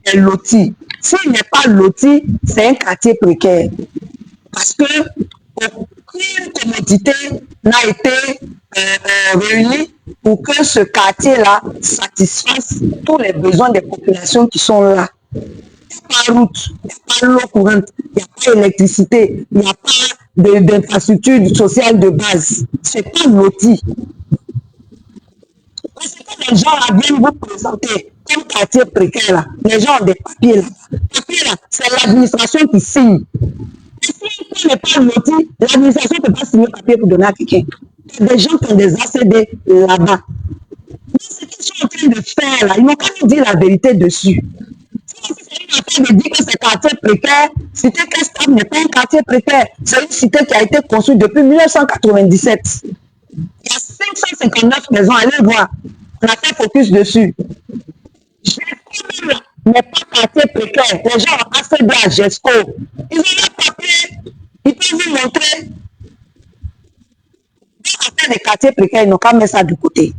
est loti? S'il n'est pas loti, c'est un quartier précaire. Parce que aucune commodité n'a été réunie pour que ce quartier-là satisfasse tous les besoins des populations qui sont là. Il n'y a pas de route, il n'y a pas l'eau courante, il n'y a pas d'électricité, il n'y a pas d'infrastructure sociale de base. C'est pas loti. Parce que quand les gens viennent vous présenter comme quartier précaire, là, les gens ont des papiers là. Papiers là, c'est l'administration qui signe. Et si on n'est pas loti, l'administration ne peut pas signer papier pour donner à quelqu'un. Il y a des gens qui ont des ACD là-bas. Mais ce qu'ils sont en train de faire là, ils n'ont qu'à nous dire la vérité dessus. Si c'est une affaire de dire que c'est quartier précaire, Cité Kestam n'est pas un quartier précaire. C'est une cité qui a été construite depuis 1997. Il y a 559 maisons, allez voir. On a fait focus dessus. GESCO même n'est pas quartier précaire. Les gens ont accédé à GESCO. Ils ont leur papier. Ils peuvent vous montrer. Dans l'affaire des quartiers précaires, ils n'ont qu'à mettre ça du côté.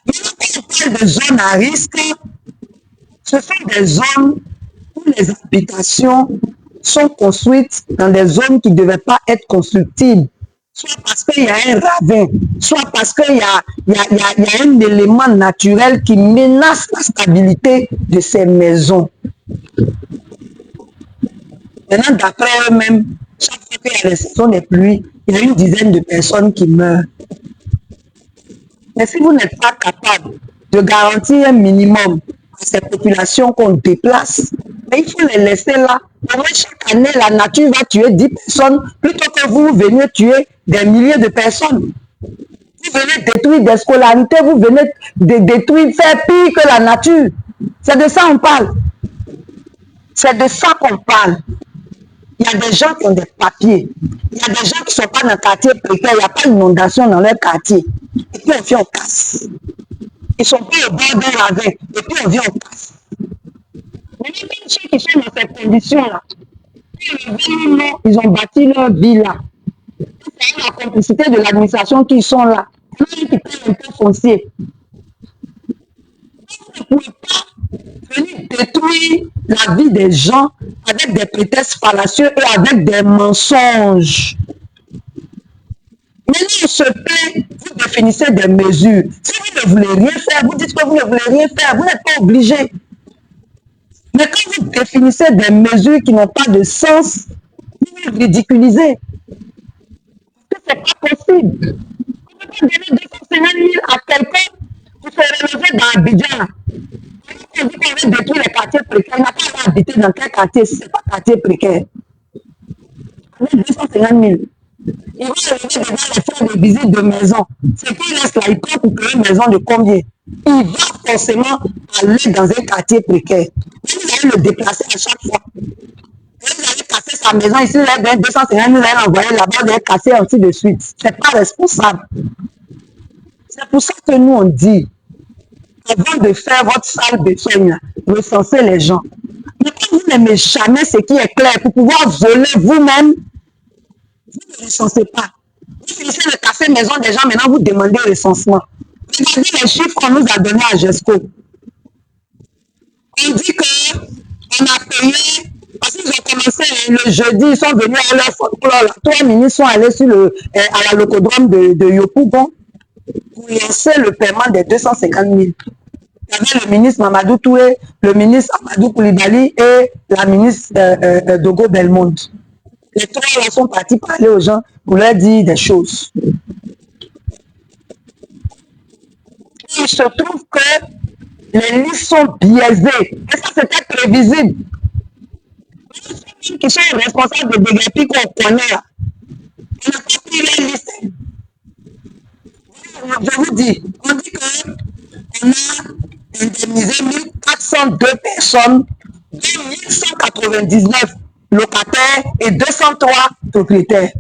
Maintenant, quand on parle de zones à risque, ce sont des zones où les habitations sont construites dans des zones qui ne devaient pas être constructibles. Soit parce qu'il y a un ravin, soit parce qu'il y a un élément naturel qui menace la stabilité de ces maisons. Maintenant, d'après eux-mêmes, chaque fois qu'il y a les saisons des pluies, il y a une dizaine de personnes qui meurent. Mais si vous n'êtes pas capable de garantir un minimum à ces populations qu'on déplace, mais il faut les laisser là. Chaque année, la nature va tuer 10 personnes plutôt que vous veniez tuer des milliers de personnes. Vous venez détruire des scolarités, vous venez détruire, faire pire que la nature. C'est de ça qu'on parle. C'est de ça qu'on parle. Il y a des gens qui ont des papiers. Il y a des gens qui ne sont pas dans le quartier précaire. Il n'y a pas d'inondation dans leur quartier. Et puis on vient, on casse. Ils ne sont pas au bord d'un ravin. Et puis on vient, on casse. Mais même ceux qui sont dans ces conditions-là, ils ont bâti leur vie là. C'est la complicité de l'administration qui sont là. Ils qui payent un peu foncier. Vous ne pouvez pas venir détruire la vie des gens avec des prétextes fallacieux et avec des mensonges. Maintenant, on se plaît, vous définissez des mesures. Si vous ne voulez rien faire, vous dites que vous ne voulez rien faire, vous n'êtes pas obligé. Mais quand vous définissez des mesures qui n'ont pas de sens, vous vous ridiculisez. Parce que ce n'est pas possible. On ne peut pas donner 250 000 à quelqu'un pour se relever dans Abidjan. On dit qu'on veut détruire les quartiers précaires. Il n'a pas à habiter dans quel quartier si ce n'est pas quartier précaire. Avec 250 000. Il va arriver devant les faire des visites de maison. C'est qu'il laisse là, il compte pour créer une maison de combien? Il va forcément aller dans un quartier précaire. Vous allez le déplacer à chaque fois. Et vous allez casser sa maison ici, là, 250 000, vous allez l'envoyer là-bas, vous allez casser ainsi de suite. Ce n'est pas responsable. C'est pour ça que nous on dit, avant de faire votre salle de soins, recensez les gens. Mais quand vous n'aimez jamais ce qui est clair, pour pouvoir voler vous-même, vous ne recensez pas. Vous finissez le café maison des gens, maintenant vous demandez recensement. Regardez les chiffres qu'on nous a donnés à GESCO. On dit qu'on a payé, parce qu'ils ont commencé le jeudi, ils sont venus à leur folklore. 3 ministres sont allés sur à la locodrome de Yopougon pour lancer le paiement des 250 000. Il y avait le ministre Mamadou Toué, le ministre Amadou Koulibaly et la ministre Dogo Belmonde. Les trois là sont partis parler aux gens pour leur dire des choses. Il se trouve que les listes sont biaisées. Et ça, c'était prévisible. Ceux qui sont responsables de déguerpis qu'on connaît là, on n'a pas pris les listes. Je vous dis, on dit qu'on a indemnisé 1402 personnes, dont 1199 locataires et 203 propriétaires.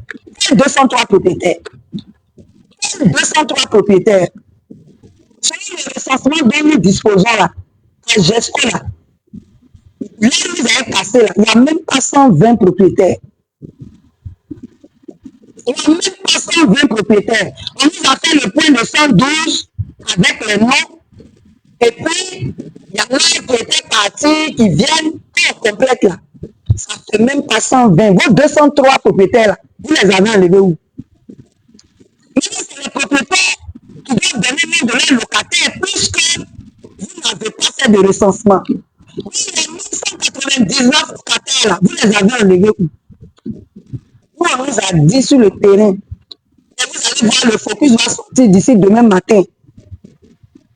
203 propriétaires. 203 propriétaires. Selon le recensement dont nous disposons là, à GESCO là, là nous avons cassé là, il n'y a même pas 120 propriétaires. Il n'y a même pas 120 propriétaires. On nous a fait le point de 112 avec les noms. Et puis, il y en a qui étaient partis, qui viennent en complète là. Ça fait même pas 120. Vos 203 propriétaires là, vous les avez enlevés où? Mais c'est les propriétaires qui doivent donner le nom de leurs locataires puisque vous n'avez pas fait de recensement. Oui, les 1199 locataires là, vous les avez enlevés où? Nous, on nous a dit sur le terrain. Et vous allez voir, le focus va sortir d'ici demain matin.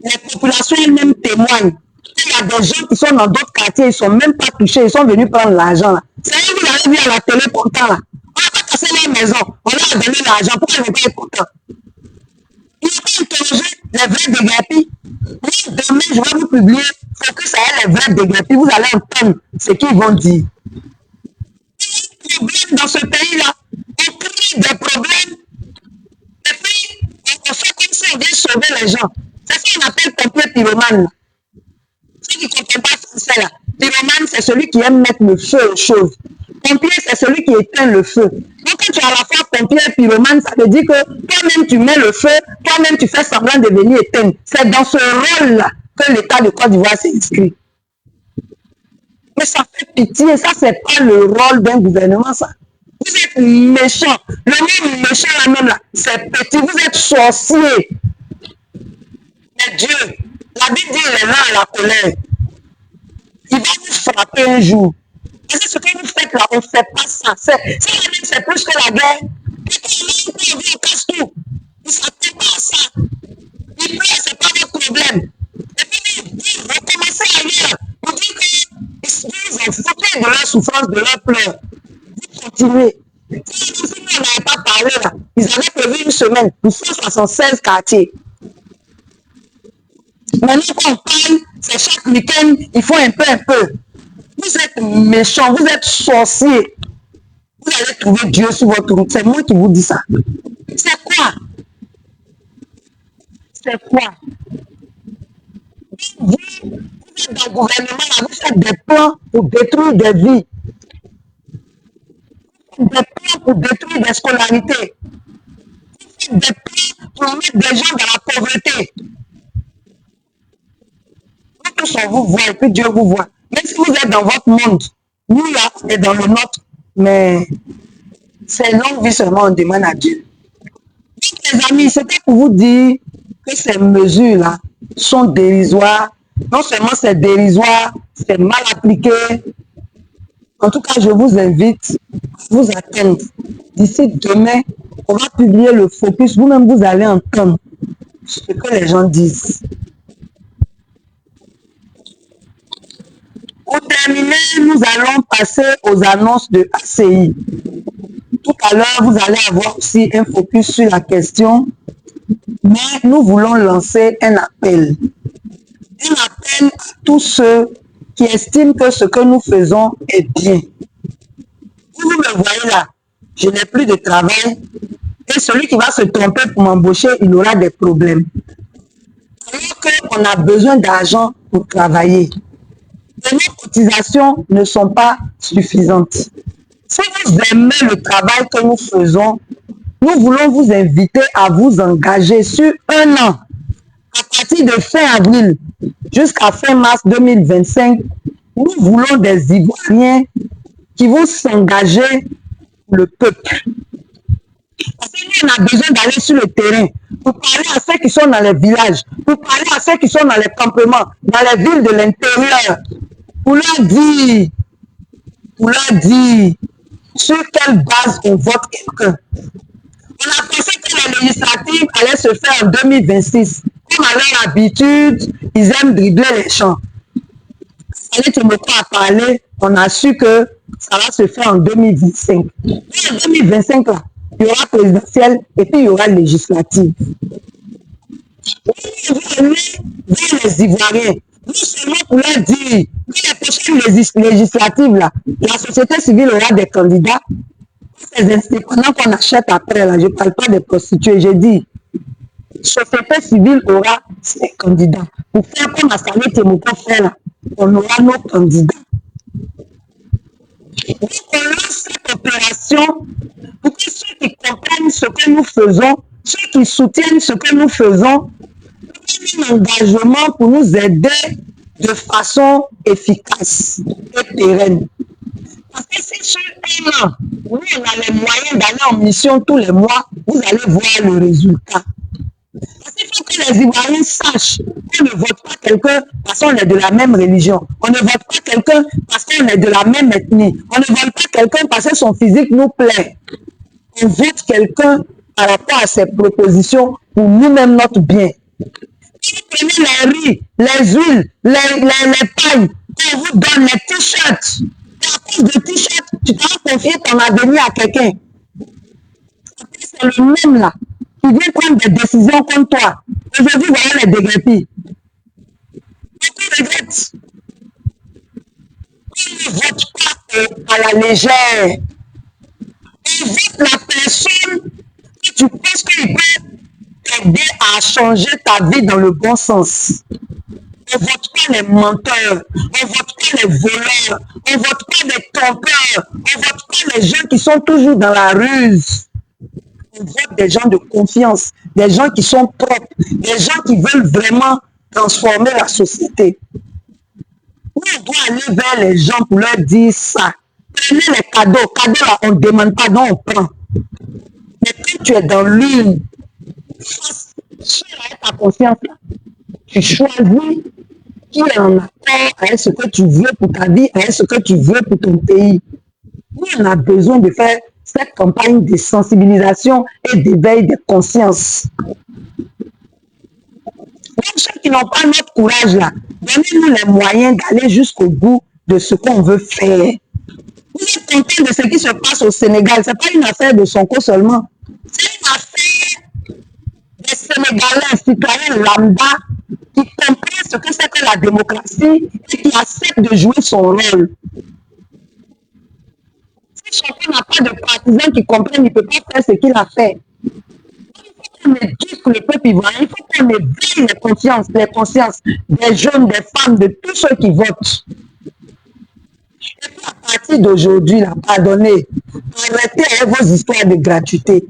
Les populations elles-mêmes témoignent. Il y a des gens qui sont dans d'autres quartiers, ils ne sont même pas touchés, ils sont venus prendre l'argent. C'est eux que vous avez vu à la télé content là. On n'a pas cassé leur maison, on leur a donné l'argent. Pourquoi ils ne vont pas être contents? Ils n'ont pas interrogé les vrais déguerpis. Moi, demain, je vais vous publier focus à les vrais déguerpis. Vous allez entendre ce qu'ils vont dire. Il y a un problème dans ce pays-là. On crée des problèmes. Et puis, on fait comme si on vient sauver les gens. C'est ce qu'on appelle pompier pyromane. Ceux qui ne comprennent pas français là. Pyromane, c'est celui qui aime mettre le feu aux choses. Pompier, c'est celui qui éteint le feu. Donc, quand tu as à la fois pompier et pyromane, ça veut dire que toi-même tu mets le feu, toi-même tu fais semblant de venir éteindre. C'est dans ce rôle-là que l'État de Côte d'Ivoire s'est inscrit. Mais ça fait pitié, ça c'est pas le rôle d'un gouvernement, ça. Vous êtes méchant. Le mot méchant là-même là, c'est petit. Vous êtes sorcier. Mais Dieu, la Bible dit il est là à la colère. Il va vous frapper un jour. Parce que ce que vous faites là, on ne fait pas ça. C'est plus que la guerre. Et quand on vient, on casse tout. Il ne s'attend pas à ça. Il pleure, ce n'est pas votre problème. Et puis, vous recommencez ailleurs. Vous dites qu'ils ont foutu de leur souffrance, de leur pleurs. Vous continuez. Si nous n'avons pas parlé là, ils avaient prévu une semaine pour 176 quartiers. Maintenant qu'on parle, c'est chaque week-end, il faut un peu. Vous êtes méchants, vous êtes sorciers. Vous allez trouver Dieu sur votre route. C'est moi qui vous dis ça. C'est quoi? C'est quoi? Vous êtes dans le gouvernement, là, vous faites des plans pour détruire des vies. Des plans pour détruire des scolarités. Vous faites des plans pour mettre des gens dans la pauvreté. Tous on vous voit et puis Dieu vous voit. Même si vous êtes dans votre monde, nous là, on est dans le nôtre, mais c'est longue vie seulement, on demande à Dieu. Donc les amis, c'était pour vous dire que ces mesures-là sont dérisoires. Non seulement c'est dérisoire, c'est mal appliqué. En tout cas, je vous invite à vous attendre. D'ici demain, on va publier le focus. Vous-même, vous allez entendre ce que les gens disent. Pour terminer, nous allons passer aux annonces de ACI. Tout à l'heure, vous allez avoir aussi un focus sur la question, mais nous voulons lancer un appel. Un appel à tous ceux qui estiment que ce que nous faisons est bien. Vous me voyez là, je n'ai plus de travail et celui qui va se tromper pour m'embaucher, il aura des problèmes. Alors qu'on a besoin d'argent pour travailler. Et nos cotisations ne sont pas suffisantes. Si vous aimez le travail que nous faisons, nous voulons vous inviter à vous engager sur un an. À partir de fin avril jusqu'à fin mars 2025, nous voulons des Ivoiriens qui vont s'engager pour le peuple. Parce que nous, on a besoin d'aller sur le terrain pour parler à ceux qui sont dans les villages, pour parler à ceux qui sont dans les campements, dans les villes de l'intérieur, pour leur dire sur quelle base on vote quelqu'un. On a pensé que les législatives allaient se faire en 2026. Comme à leur habitude, ils aiment dribbler les champs. Allez, tu me crois à parler, on a su que ça va se faire en 2025. Et en 2025, là, il y aura présidentielle et puis il y aura législative. On veut aller vers les Ivoiriens, non seulement pour leur dire que les prochaines législatives, là, la société civile aura des candidats. Ces indépendants qu'on achète après, là, je ne parle pas des prostituées, j'ai dit, la société civile aura ses candidats. Pour faire comme Assalé Temoko fait là, on aura nos candidats. Donc on lance cette opération pour que ceux qui comprennent ce que nous faisons, ceux qui soutiennent ce que nous faisons, prennent un engagement pour nous aider de façon efficace et pérenne. Parce que si sur un an, nous, on a les moyens d'aller en mission tous les mois, vous allez voir le résultat. Parce qu'il faut que les Ivoiriens sachent qu'on ne vote pas quelqu'un parce qu'on est de la même religion. On ne vote pas quelqu'un parce qu'on est de la même ethnie. On ne vote pas quelqu'un parce que son physique nous plaît. On vote quelqu'un par rapport à ses propositions pour nous-mêmes notre bien. Vous prenez les riz, les huiles, les pailles, on vous donne les t-shirts. Et à cause de t-shirts, tu vas confier ton avenir à quelqu'un. C'est le même là qui vient prendre des décisions contre toi. Aujourd'hui, voilà les déguerpis. On regrette. On ne vote pas à la légère. On vote la personne que tu penses qu'il peut t'aider à changer ta vie dans le bon sens. On ne vote pas les menteurs, on ne vote pas les voleurs, on ne vote pas les trompeurs, on ne vote pas les gens qui sont toujours dans la ruse. On vote des gens de confiance, des gens qui sont propres, des gens qui veulent vraiment transformer la société. Nous, on doit aller vers les gens pour leur dire ça. Prenez les cadeaux. Cadeaux, là, on ne demande pas, non, on prend. Mais quand tu es dans l'une, face à ta confiance, là, tu choisis qui est en accord avec ce que tu veux pour ta vie, avec ce que tu veux pour ton pays. Nous, on a besoin de faire cette campagne de sensibilisation et d'éveil de conscience. Même ceux qui n'ont pas notre courage là, donnez-nous les moyens d'aller jusqu'au bout de ce qu'on veut faire. Vous êtes content de ce qui se passe au Sénégal. Ce n'est pas une affaire de Sonko seulement. C'est une affaire des Sénégalais, citoyens lambda, qui comprennent ce que c'est que la démocratie et qui acceptent de jouer son rôle. Si chacun n'a pas de partisans qui comprennent, il ne peut pas faire ce qu'il a fait. Il faut qu'on éduque le peuple ivoirien, il faut qu'on éveille les consciences des jeunes, des femmes, de tous ceux qui votent. Et puis à partir d'aujourd'hui, pardonnez, arrêtez avec vos histoires de gratuité.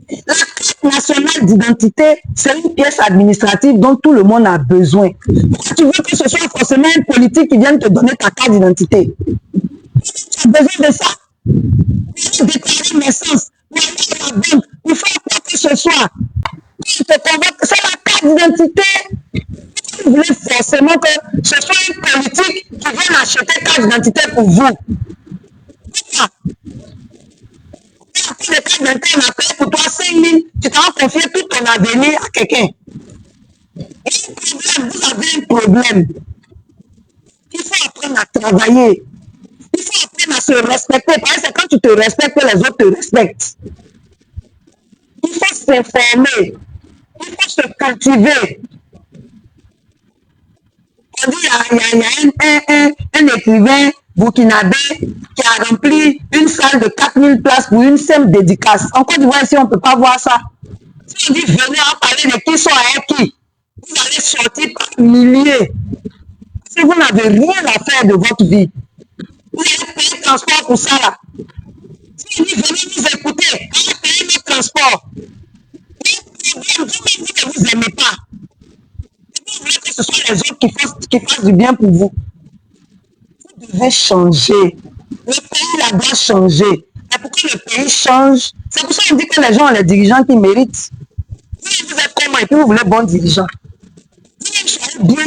La carte nationale d'identité, c'est une pièce administrative dont tout le monde a besoin. Pourquoi tu veux que ce soit forcément un politique qui vienne te donner ta carte d'identité? Tu as besoin de ça? Pour déclarer naissance, pour aller à la banque, pour faire quoi que ce soit. Tu te convoques, c'est la carte d'identité. Vous voulez forcément que ce soit une politique qui vienne acheter carte d'identité pour vous. Pourquoi? Après le carte d'identité, on a payé pour toi 5 000, tu t'en vas confier tout ton avenir à quelqu'un. Et un problème, vous avez un problème. Il faut apprendre à travailler. Il faut apprendre à se respecter. Parce que c'est quand tu te respectes que les autres te respectent. Il faut s'informer. Il faut se cultiver. On dit il y a un écrivain burkinabé qui a rempli une salle de 4000 places pour une simple dédicace. En Côte d'Ivoire, ici, on ne peut pas voir ça. Si on dit venez en parler de qui sont avec qui, vous allez sortir par milliers. Si vous n'avez rien à faire de votre vie, vous allez payer le transport pour ça là. Si vous venez nous écouter, on va payer notre transport. Vous-même, vous ne vous aimez pas. Vous voulez que ce soit les autres qui fassent du bien pour vous. Vous devez changer. Le pays là doit changer. Et pour que le pays change, c'est pour ça qu'on dit que les gens ont les dirigeants qui méritent. Vous êtes comment et puis vous voulez bons dirigeants. Si vous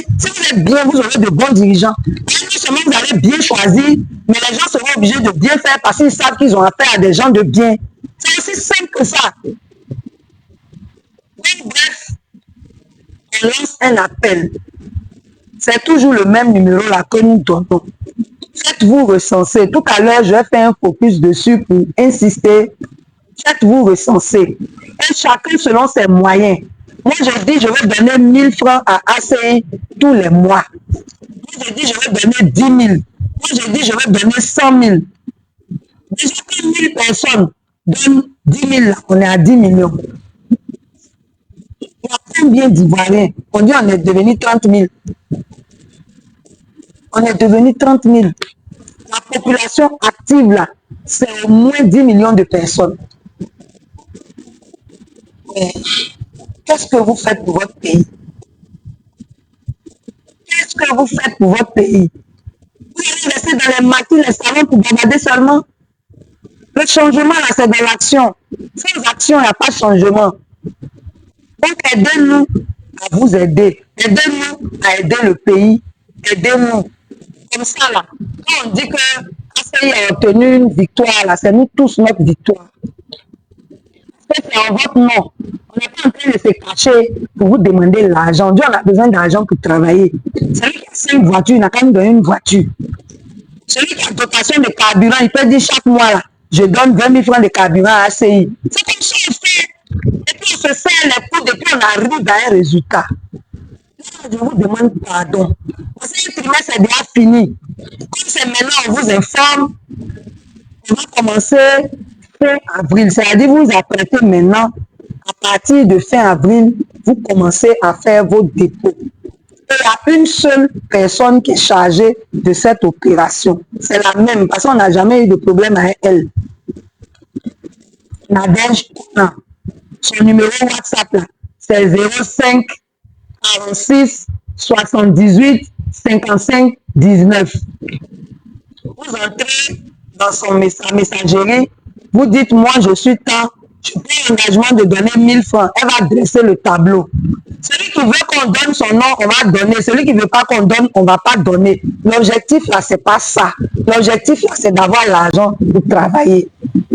êtes bien, vous aurez de bons dirigeants. Et non seulement vous allez bien choisir, mais les gens seront obligés de bien faire parce qu'ils savent qu'ils ont affaire à des gens de bien. C'est aussi simple que ça. Donc, bref, on lance un appel. C'est toujours le même numéro là que nous donnons. Faites-vous recenser. Tout à l'heure, je vais faire un focus dessus pour insister. Faites-vous recenser. Et chacun selon ses moyens. Moi, je dis, je vais donner 1000 francs à ACI tous les mois. Moi, je dis, je vais donner 10 000. Moi, je dis, je vais donner 100 000. Déjà que 1000 personnes donnent 10 000, là, on est à 10 millions. Il y a combien d'Ivoiriens? On dit, on est devenu 30 000. On est devenu 30 000. La population active, là, c'est au moins 10 millions de personnes. Mais qu'est-ce que vous faites pour votre pays? Qu'est-ce que vous faites pour votre pays? Vous allez rester dans les maquis, les salons pour bavarder seulement? Le changement, là, c'est de l'action. Sans action, il n'y a pas de changement. Donc, aidez-nous à vous aider. Aidez-nous à aider le pays. Aidez-nous. Comme ça, là, quand on dit que ACI a obtenu une victoire, là, c'est nous tous notre victoire. C'est en votre nom. On n'est pas en train de se cacher pour vous demander l'argent. Dieu, on a besoin d'argent pour travailler. Celui qui a 5 voitures, il n'a qu'à nous donner une voiture. Celui qui a dotation de carburant, il peut dire chaque mois, là, je donne 20 000 francs de carburant à ACI. C'est comme ça qu'on fait. Et puis on se serre les coudes et puis on arrive à un résultat. Là, je vous demande pardon. Parce que le trimestre est déjà fini. Comme c'est maintenant, on vous informe, on va commencer fin avril. C'est-à-dire, vous vous apprêtez maintenant, à partir de fin avril, vous commencez à faire vos dépôts. Et il y a une seule personne qui est chargée de cette opération. C'est la même, parce qu'on n'a jamais eu de problème avec elle. Nadège Konan. Son numéro WhatsApp, c'est 05 46 78 55 19. Vous entrez dans sa messagerie, vous dites, moi je suis tant, je prends l'engagement de donner 1000 francs. Elle va dresser le tableau. Celui qui veut qu'on donne son nom, on va donner. Celui qui ne veut pas qu'on donne, on ne va pas donner. L'objectif là, c'est pas ça. L'objectif là, c'est d'avoir l'argent pour travailler.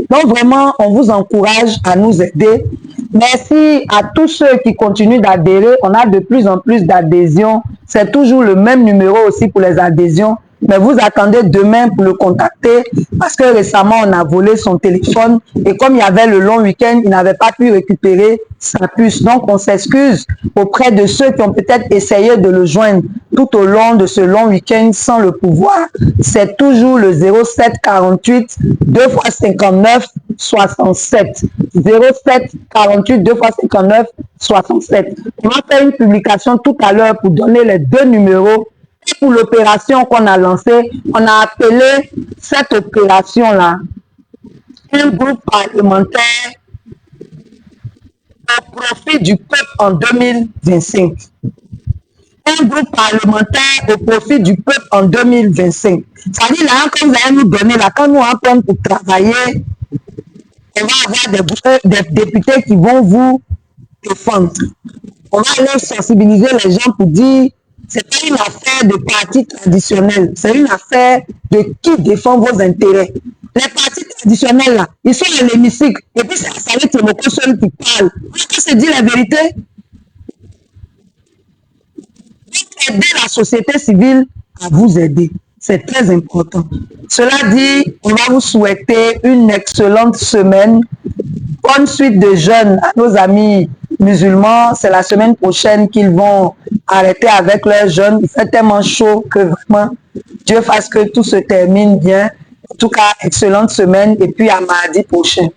Donc vraiment, on vous encourage à nous aider. Merci à tous ceux qui continuent d'adhérer. On a de plus en plus d'adhésions. C'est toujours le même numéro aussi pour les adhésions. Mais vous attendez demain pour le contacter parce que récemment, on a volé son téléphone et comme il y avait le long week-end, il n'avait pas pu récupérer sa puce. Donc, on s'excuse auprès de ceux qui ont peut-être essayé de le joindre tout au long de ce long week-end sans le pouvoir. C'est toujours le 07 48 2 x 59 67. 07 48 2 x 59 67. On va faire une publication tout à l'heure pour donner les deux numéros. Et pour l'opération qu'on a lancée, on a appelé cette opération-là un groupe parlementaire au profit du peuple en 2025. Un groupe parlementaire au profit du peuple en 2025. Ça dit là, quand vous allez nous donner, là, quand nous allons prendre pour travailler, on va avoir des députés qui vont vous défendre. On va aller sensibiliser les gens pour dire c'est pas une affaire de parti traditionnel, c'est une affaire de qui défend vos intérêts. Les partis traditionnels, là, ils sont à l'hémicycle, et puis c'est la Salette Timoko seul qui parle. Est-ce que c'est dire la vérité? Donc, aider la société civile à vous aider. C'est très important. Cela dit, on va vous souhaiter une excellente semaine. Bonne suite de jeûne à nos amis musulmans. C'est la semaine prochaine qu'ils vont arrêter avec leur jeûne. Il fait tellement chaud que vraiment, Dieu fasse que tout se termine bien. En tout cas, excellente semaine et puis à mardi prochain.